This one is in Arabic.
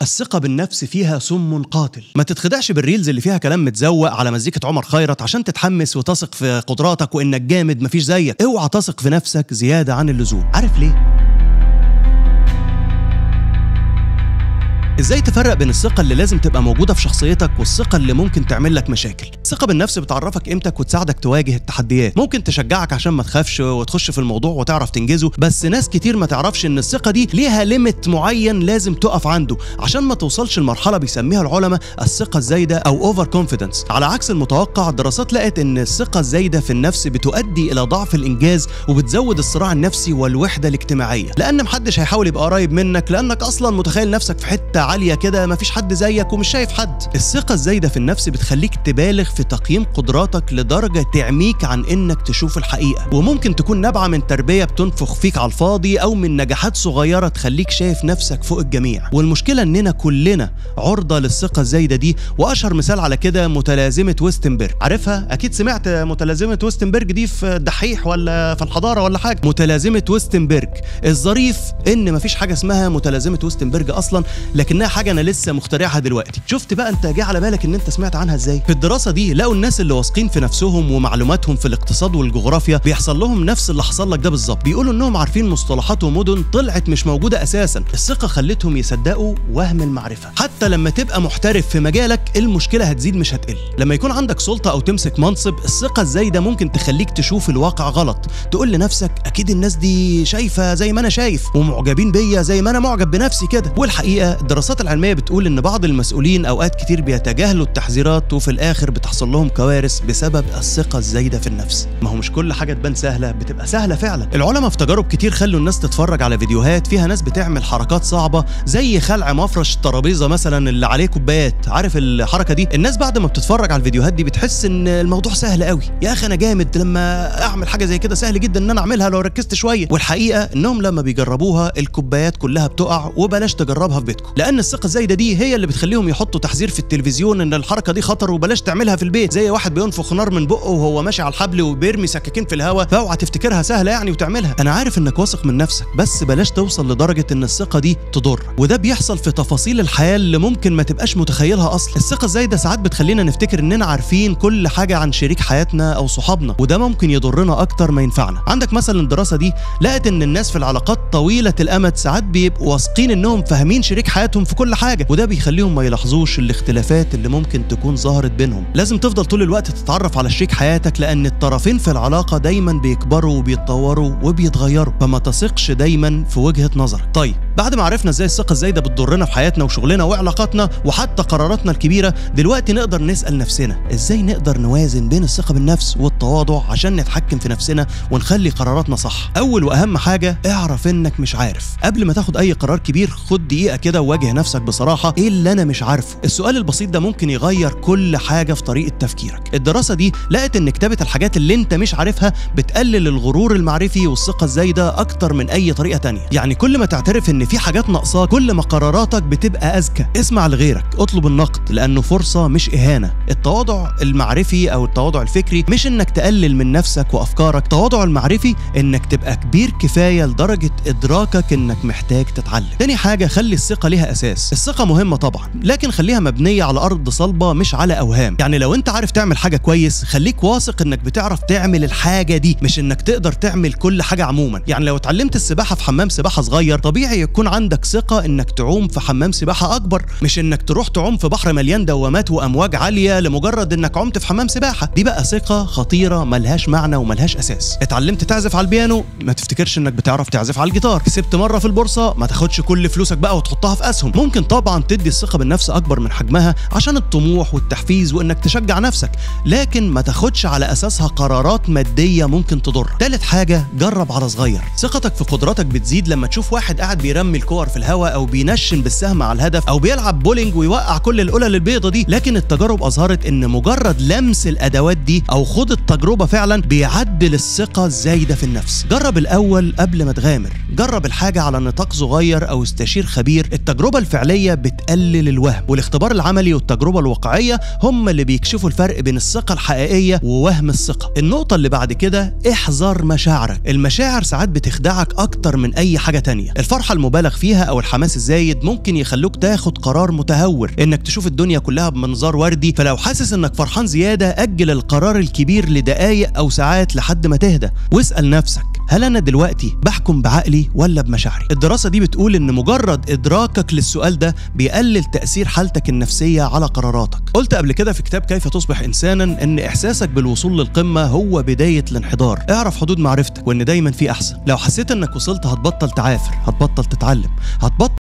الثقة بالنفس فيها سم قاتل. ما تتخدعش بالريلز اللي فيها كلام متزوق على مزيكة عمر خيرت عشان تتحمس وتثق في قدراتك وإنك جامد مفيش زيك. اوعى تثق في نفسك زيادة عن اللزوم. عارف ليه؟ ازاي تفرق بين الثقة اللي لازم تبقى موجودة في شخصيتك والثقة اللي ممكن تعمل لك مشاكل؟ الثقة بالنفس بتعرفك قيمتك وتساعدك تواجه التحديات، ممكن تشجعك عشان ما تخافش وتخش في الموضوع وتعرف تنجزه، بس ناس كتير ما تعرفش ان الثقة دي ليها ليميت معين لازم تقف عنده عشان ما توصلش لمرحلة بيسميها العلماء الثقة الزايدة او اوفر كونفيدنس. على عكس المتوقع، دراسات لقت ان الثقة الزايدة في النفس بتؤدي الى ضعف الانجاز وبتزود الصراع النفسي والوحدة الاجتماعية، لان محدش هيحاول يبقى قريب منك لانك اصلا متخيل نفسك في حتة عالية كده مفيش حد زيك ومش شايف حد. الثقة الزايدة في النفس بتخليك تبالغ في تقييم قدراتك لدرجة تعميك عن انك تشوف الحقيقة، وممكن تكون نابعة من تربية بتنفخ فيك على الفاضي او من نجاحات صغيرة تخليك شايف نفسك فوق الجميع. والمشكلة اننا كلنا عرضة للثقة الزايدة دي، واشهر مثال على كده متلازمة ويستنبرج. عارفها؟ اكيد سمعت متلازمة ويستنبرج دي في الدحيح ولا في الحضارة ولا حاجة. متلازمة ويستنبرج الظريف ان مفيش حاجة اسمها متلازمة ويستنبرج اصلا، لكنها حاجة انا لسه مخترعها دلوقتي. شفت بقى انت جه على بالك ان انت سمعت عنها ازاي؟ في الدراسة دي لقوا الناس اللي واثقين في نفسهم ومعلوماتهم في الاقتصاد والجغرافيا بيحصل لهم نفس اللي حصل لك ده بالظبط. بيقولوا انهم عارفين مصطلحات ومدن طلعت مش موجودة اساسا. الثقة خلتهم يصدقوا وهم المعرفة. حتى لما تبقى محترف في مجالك المشكلة هتزيد مش هتقل. لما يكون عندك سلطة او تمسك منصب، الثقة الزايدة ممكن تخليك تشوف الواقع غلط، تقول لنفسك اكيد الناس دي شايفة زي ما انا شايف ومعجبين بيا زي ما انا معجب بنفسي كده. والحقيقة الدراسات العلمية بتقول ان بعض المسؤولين اوقات كتير بيتجاهلوا التحذيرات وفي الاخر بتحصل لهم كوارث بسبب الثقة الزايدة في النفس. ما هو مش كل حاجة تبان سهلة بتبقى سهلة فعلا. العلماء في تجارب كتير خلوا الناس تتفرج على فيديوهات فيها ناس بتعمل حركات صعبة زي خلع مفرش الترابيزة مثلا اللي عليه كوبايات. عارف الحركة دي؟ الناس بعد ما بتتفرج على الفيديوهات دي بتحس ان الموضوع سهل قوي. يا اخي انا جامد لما اعمل حاجة زي كده، سهل جدا ان انا اعملها لو ركزت شوية. والحقيقة انهم لما بيجربوها الكوبايات كلها بتقع. وبلاش تجربها في بيتكم، لان الثقة الزايدة دي هي اللي بتخليهم يحطوا تحذير في التلفزيون ان الحركة دي خطر وبلاش تعملها في البيت، زي واحد بينفخ نار من بقه وهو ماشي على الحبل وبيرمي سكاكين في الهواء. فاوعى تفتكرها سهلة يعني وتعملها. انا عارف انك واثق من نفسك، بس بلاش توصل لدرجة ان الثقة دي تضر. وده بيحصل في تفاصيل الحياة اللي ممكن ما تبقاش متخيلها اصلا. الثقة الزايدة ساعات بتخلينا نفتكر اننا عارفين كل حاجة عن شريك حياتنا او صحابنا، وده ممكن يضرنا اكتر ما ينفعنا. عندك مثلا الدراسة دي لقت ان الناس في العلاقات طويلة الامد ساعات بيبقوا واثقين انهم فاهمين شريك حياتهم في كل حاجة، وده بيخليهم ما يلاحظوش الاختلافات اللي ممكن تكون ظهرت بينهم. لازم تفضل طول الوقت تتعرف على شريك حياتك، لان الطرفين في العلاقة دايما بيكبروا وبيتطوروا وبيتغيروا، فما تثقش دايما في وجهة نظرك. طيب بعد ما عرفنا ازاي الثقة الزايدة بتضرنا في حياتنا وشغلنا وعلاقاتنا وحتى قراراتنا الكبيرة، دلوقتي نقدر نسأل نفسنا ازاي نقدر نوازن بين الثقة بالنفس والتواضع عشان نتحكم في نفسنا ونخلي قراراتنا صح. اول واهم حاجة اعرف انك مش عارف. قبل ما تاخد اي قرار كبير خد دقيقة كده وواجه نفسك بصراحة، ايه اللي انا مش عارفه؟ السؤال البسيط ده ممكن يغير كل حاجة في طريقة تفكيرك. الدراسة دي لقت ان كتابة الحاجات اللي انت مش عارفها بتقلل الغرور المعرفي والثقة الزايدة اكتر من اي طريقة تانية. يعني كل ما تعترف ان في حاجات ناقصاك كل ما قراراتك بتبقى اذكى. اسمع لغيرك، اطلب النقد لانه فرصة مش اهانة. التواضع المعرفي او التواضع الفكري مش انك تقلل من نفسك وافكارك، التواضع المعرفي انك تبقى كبير كفاية لدرجة ادراكك انك محتاج تتعلم. تاني حاجة خلي الثقة ليها اساس. الثقة مهمة طبعا، لكن خليها مبنية على ارض صلبة مش على اوهام. يعني لو انت عارف تعمل حاجة كويس خليك واثق انك بتعرف تعمل الحاجة دي، مش انك تقدر تعمل كل حاجة عموما. يعني لو اتعلمت السباحة في حمام سباحة صغير طبيعي يكون عندك ثقة انك تعوم في حمام سباحة اكبر، مش انك تروح تعوم في بحر مليان دوامات وامواج عالية لمجرد انك عمت في حمام سباحة. دي بقى ثقة خطيرة ملهاش معنى وملهاش اساس. اتعلمت تعزف على البيانو ما تفتكرش انك بتعرف تعزف على الجيتار. كسبت مرة في البورصة ما تاخدش كل فلوسك بقى وتحطها في اسهم. ممكن طبعا تدي الثقة بالنفس اكبر من حجمها عشان الطموح والتحفيز وانك تشجع نفسك، لكن ما تاخدش على اساسها قرارات مادية ممكن تضر. تالت حاجة جرب على صغير. ثقتك في قدراتك بتزيد لما تشوف واحد قاعد بيرمي الكور في الهواء او بينشن بالسهم على الهدف او بيلعب بولينج ويوقع كل القلل البيضة دي. لكن التجارب اظهرت ان مجرد لمس الادوات دي او خوض التجربة فعلا بيعدل الثقة الزايدة في النفس. جرب الاول قبل ما تغامر. جرب الحاجة على نطاق صغير او استشير خبير. التجربة الفعلية بتقلل الوهم، والاختبار العملي والتجربة الواقعية هم اللي بيكشفوا الفرق بين الثقة الحقيقية ووهم الثقة. النقطة اللي بعد كده احذر مشاعرك. المشاعر ساعات بتخدعك اكتر من اي حاجة تانية. الفرحة المبالغة المبالغ فيها أو الحماس الزايد ممكن يخلوك تاخد قرار متهور إنك تشوف الدنيا كلها بمنظار وردي. فلو حاسس إنك فرحان زيادة، أجل القرار الكبير لدقايق أو ساعات لحد ما تهدى، واسأل نفسك: هل أنا دلوقتي بحكم بعقلي ولا بمشاعري؟ الدراسة دي بتقول إن مجرد إدراكك للسؤال ده بيقلل تأثير حالتك النفسية على قراراتك. قلت قبل كده في كتاب كيف تصبح إنسانا إن إحساسك بالوصول للقمة هو بداية الانحدار. اعرف حدود معرفتك وإن دايما في أحسن. لو حسيت إنك وصلت هتبطل تعافر، هتبطل تتعلم، هتبطل